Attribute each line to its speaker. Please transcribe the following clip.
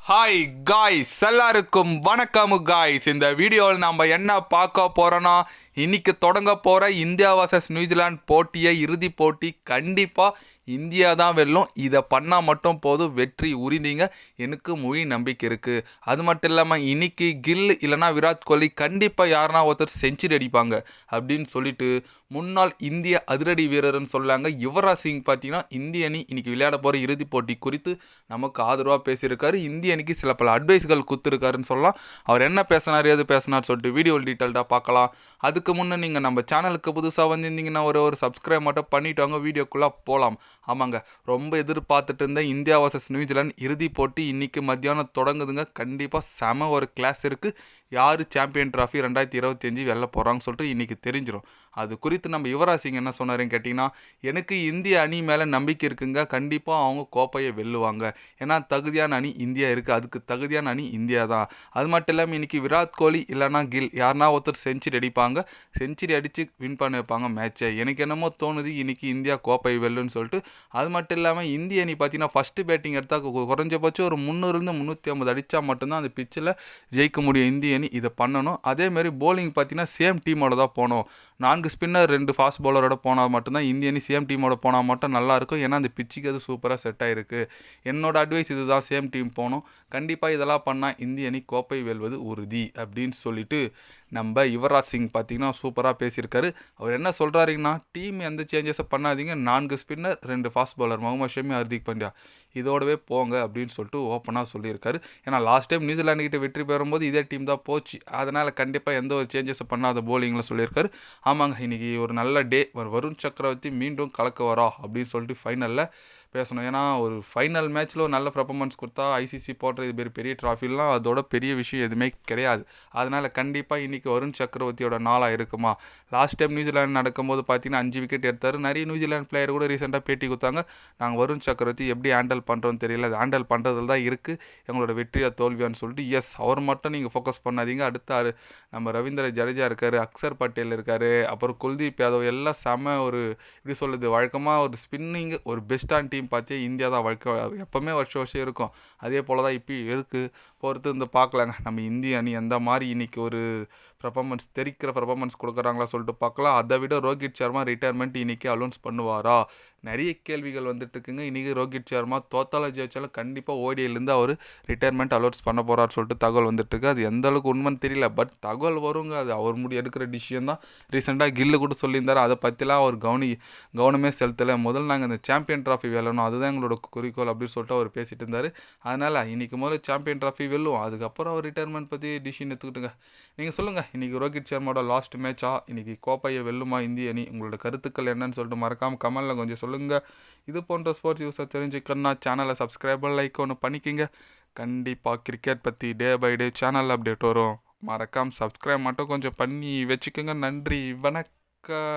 Speaker 1: Hi guys, எல்லாருக்கும் வணக்கம் guys. இந்த வீடியோவில் நம்ம என்ன பார்க்க போகிறோன்னா, இன்னைக்கு தொடங்க போகிற இந்தியா வர்சஸ் நியூசிலாந்து போட்டியை இறுதி போட்டி கண்டிப்பாக இந்தியா தான் வெல்லும். இதை பண்ணால் மட்டும் போதும், வெற்றி உறுதிங்க. எனக்கு முழு நம்பிக்கை இருக்குது. அது மட்டும் இல்லாமல் இன்னைக்கு கில் இல்லைனா விராட் கோலி கண்டிப்பாக யாருனா ஒருத்தர் செஞ்சுரி அடிப்பாங்க அப்படின்னு சொல்லிட்டு முன்னாள் இந்திய அதிரடி வீரர்னு சொல்லாங்க யுவராஜ் சிங் பார்த்தீங்கன்னா இந்திய அணி இன்னைக்கு விளையாட போகிற இறுதிப் போட்டி குறித்து நமக்கு ஆதரவாக பேசியிருக்காரு. இந்திய அணிக்கு சில பல அட்வைஸ்கள் கொடுத்துருக்காருன்னு சொல்லலாம். அவர் என்ன பேசினார், எது பேசினார் சொல்லிட்டு வீடியோ டீட்டெயில்டாக பார்க்கலாம். அதுக்கு முன்னே நீங்கள் நம்ம சேனலுக்கு புதுசாக வந்திருந்தீங்கன்னா ஒரு சப்ஸ்கிரைப் மட்டும் பண்ணிவிட்டு வாங்க, வீடியோக்குள்ளே போகலாம். ஆமாங்க, ரொம்ப எதிர்பார்த்துட்டு இருந்த இந்தியா வர்சஸ் நியூசிலாந்து இறுதிப் போட்டி இன்றைக்கி மத்தியானம் தொடங்குதுங்க. கண்டிப்பாக செம ஒரு கிளாஸ் இருக்குது. யார் சாம்பியன் ட்ராஃபி 2025 வெல்ல போகிறாங்கன்னு சொல்லிட்டு இன்றைக்கி தெரிஞ்சிடும். அது குறித்து நம்ம யுவராஜ் சிங் என்ன சொன்னாருன்னு கேட்டிங்கன்னா, எனக்கு இந்திய அணி மேலே நம்பிக்கை இருக்குங்க. கண்டிப்பாக அவங்க கோப்பையை வெல்லுவாங்க. ஏன்னா தகுதியான அணி இந்தியா இருக்குது. அதுக்கு தகுதியான அணி இந்தியா தான். அது மட்டும் இல்லாமல் இன்றைக்கி விராட் கோலி இல்லைனா கில் யாருனா ஒருத்தர் செஞ்சுரி அடிப்பாங்க. செஞ்சுரி அடித்து வின் பண்ண வைப்பாங்க மேட்சை. எனக்கு என்னமோ தோணுது இன்றைக்கி இந்தியா கோப்பை வெல்லுன்னு சொல்லிட்டு. அது மட்டும் இல்லாமல் இந்திய அணி பார்த்தீங்கன்னா ஃபஸ்ட்டு பேட்டிங் எடுத்தால் குறைஞ்சபட்சம் ஒரு 300 350 அடித்தா மட்டும்தான் அந்த பிச்சில் ஜெயிக்க முடியும். இந்திய அணி இதை பண்ணணும். அதேமாதிரி போலிங் பார்த்தீங்கன்னா சேம் டீமோட தான் போகணும். 4 ஸ்பின்னர் 2 ஃபாஸ்ட் பவுலரோட போனால் மட்டும்தான் இந்திய அணி சேம் டீமோட போனால் மட்டும் நல்லாயிருக்கும். ஏன்னா அந்த பிச்சுக்கு அது சூப்பராக செட் ஆகிருக்கு. என்னோட அட்வைஸ் இதுதான், சேம் டீம் போகணும். கண்டிப்பாக இதெல்லாம் பண்ணால் இந்திய அணி கோப்பை வெல்வது உறுதி அப்படின்னு சொல்லிட்டு நம்ம யுவராஜ் சிங் பார்த்திங்கன்னா சூப்பராக பேசியிருக்காரு. அவர் என்ன சொல்கிறாருங்கன்னா, டீம் எந்த சேஞ்சஸை பண்ணாதீங்க, 4 spinner 2 fast bowler Mohammed Shami, Hardik Pandya இதோடவே போங்க அப்படின்னு சொல்லிட்டு ஓப்பனாக சொல்லியிருக்காரு. ஏன்னா லாஸ்ட் டைம் நியூசிலாந்து கிட்ட வெற்றி பெறும்போது இதே டீம் தான் போச்சு. அதனால் கண்டிப்பாக எந்த ஒரு சேஞ்சஸை பண்ணாத போலிங்கில் சொல்லியிருக்காரு. ஆமாங்க, இன்றைக்கி ஒரு நல்ல டே. வருண் சக்கரவர்த்தி மீண்டும் கலக்க வரா அப்படின்னு சொல்லிட்டு ஃபைனலில் பேசணும். ஏன்னா ஒரு ஃபைனல் மேட்ச்சில் ஒரு நல்ல பர்ஃபார்மன்ஸ் கொடுத்தா ஐசிசி போடுற இது பெரிய ட்ராஃபிலாம் அதோட பெரிய விஷயம் எதுவுமே கிடையாது. அதனால் கண்டிப்பாக இன்றைக்கி வருண் சக்கரவர்த்தியோட நாளாக இருக்குமா. லாஸ்ட் டைம் நியூசிலாந்து நடக்கும்போது பார்த்தீங்கன்னா 5 விக்கெட் எடுத்தார். நிறைய நியூசிலாந்து பிளேயர் கூட ரீசெண்டாக பேட்டி கொடுத்தாங்க, நாங்கள் வருண் சக்கரவர்த்தி எப்படி ஹேண்டில் பண்ணுறோன்னு தெரியல, அது ஹேண்டில் பண்ணுறதுல தான் இருக்குது எங்களோட வெற்றியாக தோல்வியான்னு சொல்லிட்டு. எஸ், அவர் மட்டும் நீங்கள் ஃபோக்கஸ் பண்ணாதீங்க. அடுத்த நம்ம ரவீந்திர ஜடேஜா இருக்கார், அக்சர் பட்டேல் இருக்கார், அப்புறம் குல்தீப் யாதவ் எல்லாம் செம ஒரு இப்படி சொல்லுது வழக்கமாக ஒரு ஸ்பின்னிங் ஒரு பெஸ்ட்டான டீம் பார்த்தே இந்தியா தான் எப்போவுமே வருஷம் இருக்கும். அதே போல் தான் இப்போயும் இருக்குது. பொறுத்து வந்து பார்க்கலாங்க நம்ம இந்திய அணி எந்த மாதிரி இன்றைக்கி ஒரு தெரிக்கிற பர்ஃபார்மன்ஸ் கொடுக்குறாங்களா சொல்லிட்டு பார்க்கலாம். அதை விட ரோஹித் சர்மா ரிட்டையர்மெண்ட் இன்றைக்கி அலௌன்ஸ் பண்ணுவாரா, நிறைய கேள்விகள் வந்துட்டு இருக்குங்க. இன்றைக்கி ரோஹித் சர்மா தோத்தாலும் ஜெயிச்சாலும் கண்டிப்பாக ஓடியிலேருந்து அவர் ரிட்டையர்மெண்ட் அலௌன்ஸ் பண்ண போகிறார் சொல்லிட்டு தகவல் வந்துட்டுருக்கு. அது எந்த அளவுக்கு உண்மைன்னு தெரியல, பட் தகவல் வருங்க. அது அவர் எடுக்கிற டிசிஷன் தான். ரீசெண்டாக கில்லு கூட சொல்லியிருந்தார், அதை பற்றிலாம் அவர் கவனமே செலுத்தலை. முதல்ல நாங்கள் இந்த சாம்பியன் ட்ராஃபி வெல்லணும், அதுதான் எங்களோட குறிக்கோள் அப்படின்னு சொல்லிட்டு அவர் பேசிட்டு இருந்தார். அதனால் இன்றைக்கி முதல்ல சாம்பியன் ட்ராஃபி வெல்லும், அதுக்கப்புறம் அவர் ரிட்டையர்மெண்ட் பற்றி டிசிஷன் எடுத்துக்கிட்டுங்க. நீங்கள் சொல்லுங்கள், இன்றைக்கி ரோஹித் சர்மாவோட லாஸ்ட் மேட்சா, இன்றைக்கி கோப்பையை வெல்லுமா இந்திய அணி? உங்களோட கருத்துக்கள் என்னன்னு சொல்லிட்டு மறக்காமல் கமெண்டில் கொஞ்சம் சொல்லுங்கள். இது போன்ற ஸ்போர்ட்ஸ் யூஸை தெரிஞ்சுக்கணுன்னா சேனலை சப்ஸ்கிரைபர் லைக் ஒன்று பண்ணிக்கிங்க. கண்டிப்பாக கிரிக்கெட் பற்றி day by day channel update வரும். மறக்காமல் சப்ஸ்கிரைப் மட்டும் கொஞ்சம் பண்ணி வச்சுக்கோங்க. நன்றி, வணக்கம்.